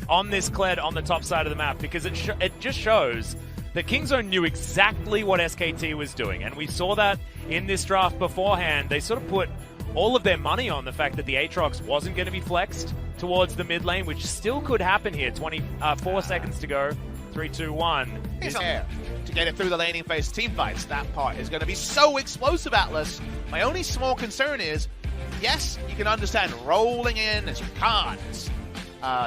on this Kled on the top side of the map, because it just shows that Kingzone knew exactly what SKT was doing, and we saw that in this draft beforehand. They sort of put all of their money on the fact that the Aatrox wasn't going to be flexed towards the mid lane, which still could happen here. 24 seconds to go. 3, 2, 1. He's there to get it through the laning phase team fights. That part is going to be so explosive, Atlas. My only small concern is, yes, you can understand rolling in as Rakan,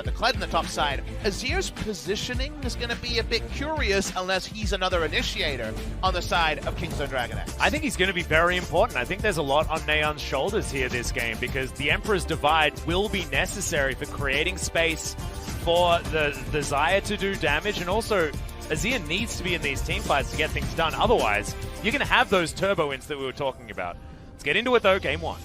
the Kled on the top side. Azir's positioning is going to be a bit curious unless he's another initiator on the side of Kingzone DragonX. I think he's going to be very important. I think there's a lot on Neon's shoulders here this game, because the Emperor's Divide will be necessary for creating space for the desire to do damage, and also Azir needs to be in these team fights to get things done. Otherwise, you're going to have those turbo wins that we were talking about. Let's get into it though, game 1.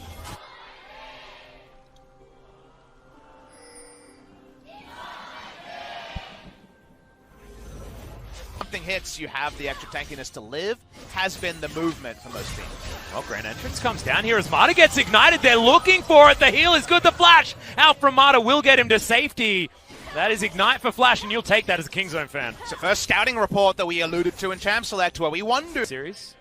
Something hits, you have the extra tankiness to live, has been the movement for most teams. Well, Grand Entrance comes down here as Mata gets ignited. They're looking for it. The heal is good. The flash out from Mata will get him to safety. That is Ignite for Flash, and you'll take that as a Kingzone fan. It's the first scouting report that we alluded to in Champ Select, where we wondered. Series?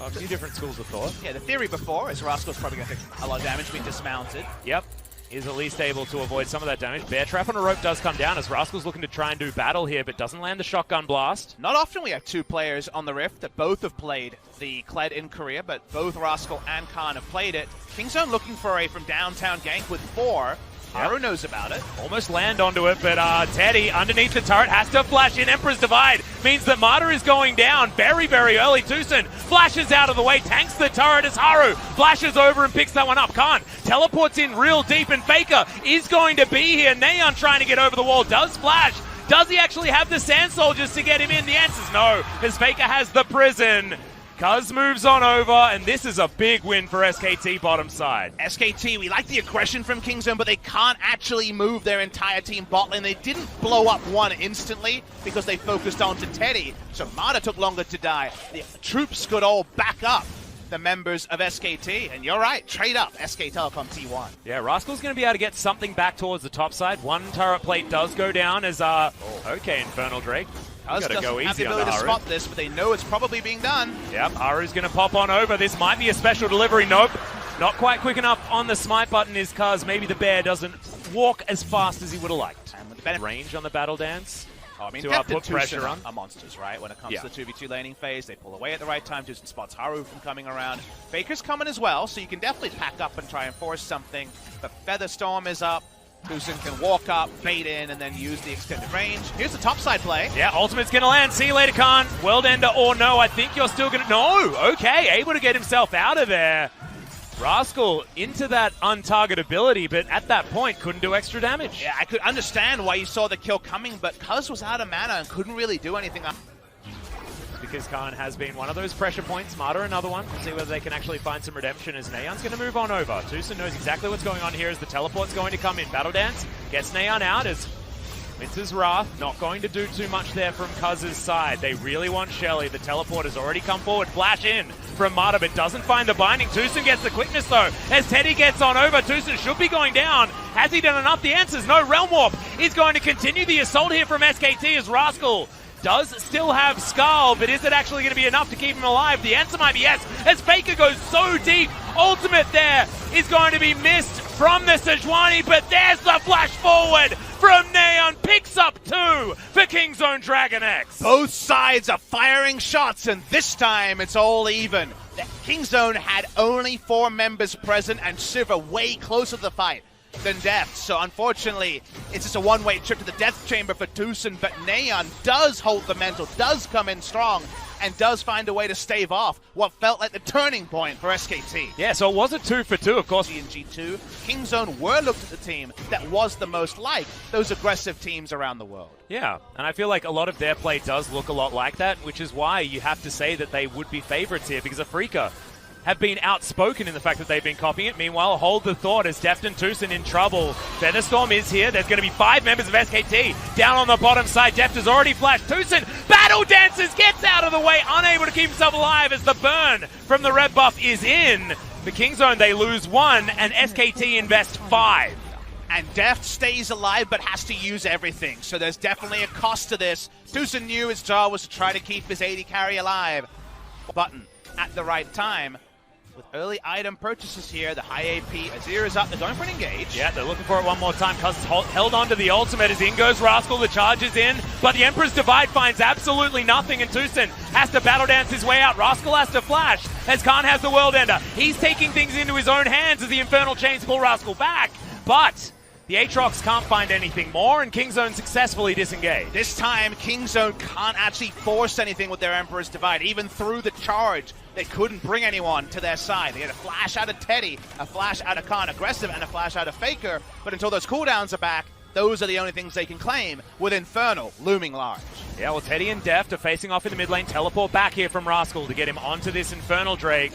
A few different schools of thought. Yeah, the theory before is Rascal's probably going to take a lot of damage being dismounted. Yep. Is at least able to avoid some of that damage. Bear Trap on a rope does come down as Rascal's looking to try and do battle here, but doesn't land the shotgun blast. Not often we have two players on the Rift that both have played the Kled in Korea, but both Rascal and Khan have played it. Kingzone looking for a from downtown gank with 4. Haru knows about it. Almost land onto it, but Teddy underneath the turret has to flash in. Emperor's Divide means that Mata is going down very, very early. TusiN flashes out of the way, tanks the turret as Haru flashes over and picks that one up. Khan teleports in real deep, and Faker is going to be here. Neon trying to get over the wall, does flash. Does he actually have the Sand Soldiers to get him in? The answer's no, as Faker has the prison. Cuz moves on over, and this is a big win for SKT bottom side. SKT, we like the aggression from Kingzone, but they can't actually move their entire team bot lane. They didn't blow up one instantly because they focused onto Teddy, so Mata took longer to die. The troops could all back up the members of SKT, and you're right, trade up SK Telecom T1. Yeah, Rascal's going to be able to get something back towards the top side. One turret plate does go down as, okay, Infernal Drake. Cuz doesn't have the ability to spot this, but they know it's probably being done. Yep, Haru's going to pop on over. This might be a special delivery. Nope, not quite quick enough on the smite button is Cuz. Maybe the bear doesn't walk as fast as he would have liked. And with the range on the battle dance, I mean, to put pressure on. Are monsters, right? When it comes to the 2v2 laning phase, they pull away at the right time. TusiN spots Haru from coming around. Faker's coming as well, so you can definitely pack up and try and force something. But Featherstorm is up. TusiN can walk up, bait in, and then use the extended range. Here's the topside play. Yeah, ultimate's going to land. See you later, Khan. World Ender or no, I think you're still going to... No! Okay, able to get himself out of there. Rascal into that untargetability, but at that point couldn't do extra damage. Yeah, I could understand why you saw the kill coming, but Cuz was out of mana and couldn't really do anything. Because Khan has been one of those pressure points. Mata another one. We'll see whether they can actually find some redemption as Neon's going to move on over. TusiN knows exactly what's going on here as the teleport's going to come in. Battle Dance gets Neon out as Winter's Wrath not going to do too much there from Cuz's side. They really want Shelly. The teleport has already come forward. Flash in from Mata, but doesn't find the binding. TusiN gets the quickness though as Teddy gets on over. TusiN should be going down. Has he done enough? The answer's no. Realm Warp is going to continue the assault here from SKT as Rascal does still have Skull, but is it actually going to be enough to keep him alive? The answer might be yes, as Faker goes so deep. Ultimate there is going to be missed from the Sejuani, but there's the flash forward from Neon. Picks up 2 for Kingzone DragonX. Both sides are firing shots, and this time it's all even. Kingzone had only 4 members present, and Sivir way closer to the fight than Death, so unfortunately it's just a one-way trip to the death chamber for TusiN, but Neon does hold the mental, does come in strong, and does find a way to stave off what felt like the turning point for SKT. Yeah, so it was a 2 for 2, of course. In G2, Kingzone were looked at the team that was the most like those aggressive teams around the world. Yeah, and I feel like a lot of their play does look a lot like that, which is why you have to say that they would be favorites here, because Afrika have been outspoken in the fact that they've been copying it. Meanwhile, hold the thought as Deft and TusiN in trouble. Featherstorm is here. There's going to be 5 members of SKT down on the bottom side. Deft has already flashed. TusiN, Battle Dances, gets out of the way, unable to keep himself alive as the burn from the red buff is in. For Kingzone, they lose 1, and SKT invest 5. And Deft stays alive, but has to use everything. So there's definitely a cost to this. TusiN knew his job was to try to keep his AD carry alive. Button at the right time. With early item purchases here, the high AP, Azir is up, they're going for an engage. Yeah, they're looking for it one more time. Cuz held on to the ultimate as in goes Rascal, the charge is in, but the Emperor's Divide finds absolutely nothing, and TusiN has to battle dance his way out. Rascal has to flash as Khan has the World Ender. He's taking things into his own hands as the Infernal Chains pull Rascal back, but the Aatrox can't find anything more, and Kingzone successfully disengaged. This time, Kingzone can't actually force anything with their Emperor's Divide. Even through the charge, they couldn't bring anyone to their side. They get a flash out of Teddy, a flash out of Khan Aggressive, and a flash out of Faker. But until those cooldowns are back, those are the only things they can claim, with Infernal looming large. Yeah, well, Teddy and Deft are facing off in the mid lane. Teleport back here from Rascal to get him onto this Infernal Drake.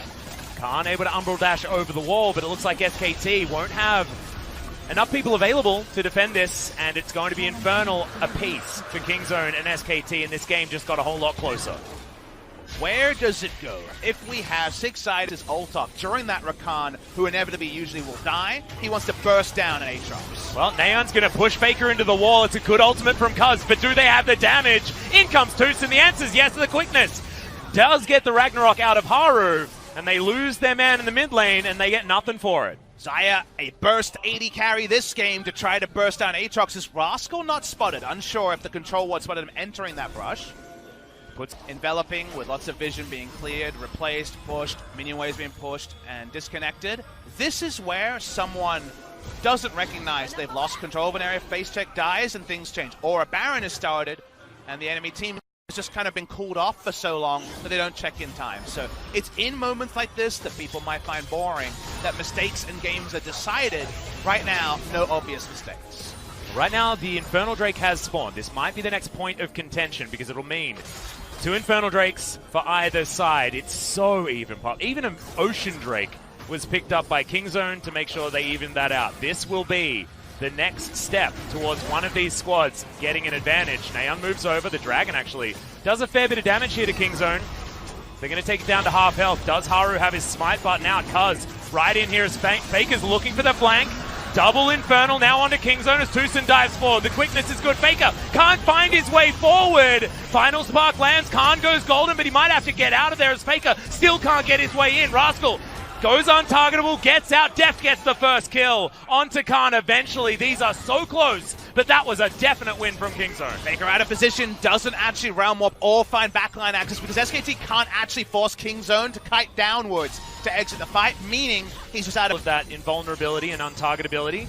Khan able to Umbral Dash over the wall, but it looks like SKT won't have enough people available to defend this, and it's going to be Infernal apiece for Kingzone and SKT, and this game just got a whole lot closer. Where does it go? If we have 6-sided as Ultok during that Rakan, who inevitably usually will die, he wants to burst down an Aatrox. Well, Neon's going to push Faker into the wall. It's a good ultimate from Cuz, but do they have the damage? In comes TusiN. The answer is yes to the quickness. Does get the Ragnarok out of Haru, and they lose their man in the mid lane, and they get nothing for it. Xayah, a burst AD carry this game to try to burst down Aatrox. Is Rascal not spotted? Unsure if the control ward spotted him entering that brush. Puts enveloping with lots of vision being cleared, replaced, pushed, minion waves being pushed, and disconnected. This is where someone doesn't recognize they've lost control of an area, face check dies, and things change. Or a Baron is started, and the enemy team has just kind of been cooled off for so long that they don't check in time. So it's in moments like this that people might find boring, that mistakes in games are decided. Right now, no obvious mistakes. Right now, the Infernal Drake has spawned. This might be the next point of contention because it'll mean 2 Infernal Drakes for either side. It's so even. Even an Ocean Drake was picked up by Kingzone to make sure they even that out. This will be the next step towards one of these squads getting an advantage. Naeon moves over. The Dragon actually does a fair bit of damage here to Kingzone. They're going to take it down to half health. Does Haru have his smite button out? Cuz right in here is Faker's looking for the flank. Double Infernal now onto Kingzone as TusiN dives forward. The quickness is good. Faker can't find his way forward. Final Spark lands. Khan goes golden, but he might have to get out of there as Faker still can't get his way in. Rascal goes untargetable, gets out. Deft gets the first kill onto Khan eventually. These are so close, but that was a definite win from Kingzone. Faker out of position, doesn't actually realm warp or find backline access because SKT can't actually force Kingzone to kite downwards to exit the fight, meaning he's just out of that invulnerability and untargetability.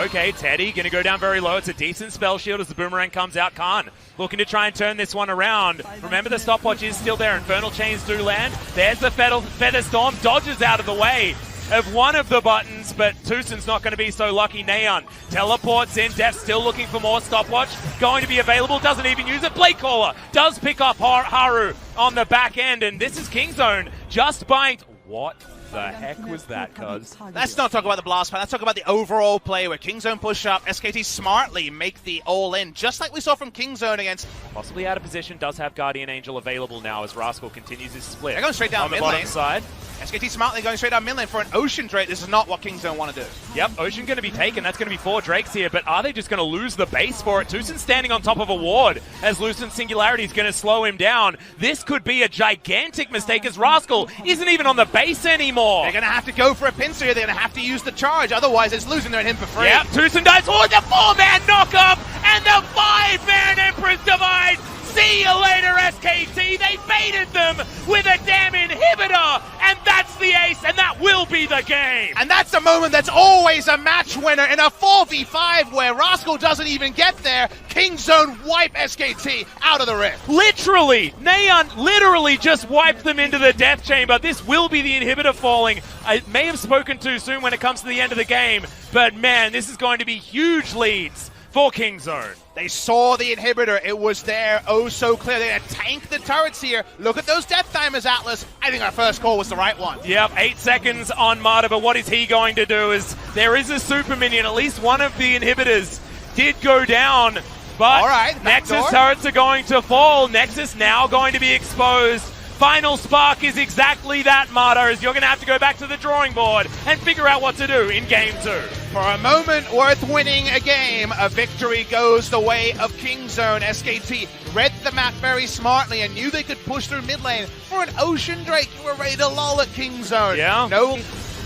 Okay, Teddy gonna go down very low. It's a decent spell shield as the boomerang comes out. Khan looking to try and turn this one around. Remember, the stopwatch is still there. Infernal Chains do land. There's the Feather Storm, dodges out of the way of one of the buttons, but TusiN's not going to be so lucky. Neon teleports in. Deft still looking for more stopwatch. Going to be available. Doesn't even use it. Blade Caller does pick up Haru on the back end, and this is Kingzone just buying. What the heck was that, Cuz? Let's not talk about the blast plan. Let's talk about the overall play where Kingzone push up. SKT smartly make the all-in, just like we saw from Kingzone against... Possibly out of position, does have Guardian Angel available now as Rascal continues his split. They're going straight down on the mid bottom lane. Side. SKT smartly going straight down mid lane for an Ocean Drake. This is not what Kingzone want to do. Yep, Ocean going to be taken. That's going to be 4 Drakes here, but are they just going to lose the base for it? TusiN standing on top of a ward as Lucent Singularity is going to slow him down. This could be a gigantic mistake as Rascal isn't even on the base anymore. They're going to have to go for a pincer here. They're going to have to use the charge. Otherwise, it's losing their him for free. Yep, TusiN dives forward. The 4-man knock-up and the 5-man Emperor's Divide. See you later, SKT. They baited them with a damn inhibitor, and that's the ace, and that will be the game. And that's a moment that's always a match winner in a 4v5 where Rascal doesn't even get there. Kingzone wipe SKT out of the rift. Literally, Neon literally just wiped them into the death chamber. This will be the inhibitor falling. I may have spoken too soon when it comes to the end of the game, but man, this is going to be huge leads for Kingzone. They saw the inhibitor. It was there, oh so clear. They're going to tank the turrets here. Look at those death timers, Atlas. I think our first call was the right one. Yep, 8 seconds on Martyr, but what is he going to do is there is a super minion. At least one of the inhibitors did go down, but all right, Nexus turrets are going to fall. Nexus now going to be exposed. Final Spark is exactly that, Martyr, as you're going to have to go back to the drawing board and figure out what to do in Game 2. For a moment worth winning a game, a victory goes the way of Kingzone. SKT read the map very smartly and knew they could push through mid lane for an Ocean Drake. You were ready to lull at Kingzone. Yeah. No.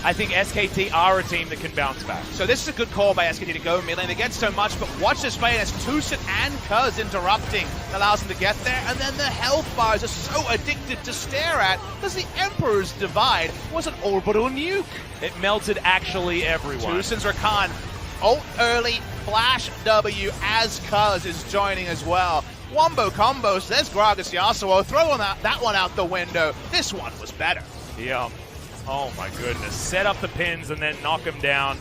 I think SKT are a team that can bounce back. So this is a good call by SKT to go mid lane. They get so much, but watch this play as TusiN and KZ interrupting allows them to get there, and then the health bars are so addicted to stare at because the Emperor's Divide was an orbital nuke. It melted actually everyone. TusiN's Rakan, ult early, flash W as KZ is joining as well. Wombo combos, there's Gragas Yasuo, throwing that one out the window. This one was better. Yeah. Oh my goodness. Set up the pins and then knock him down.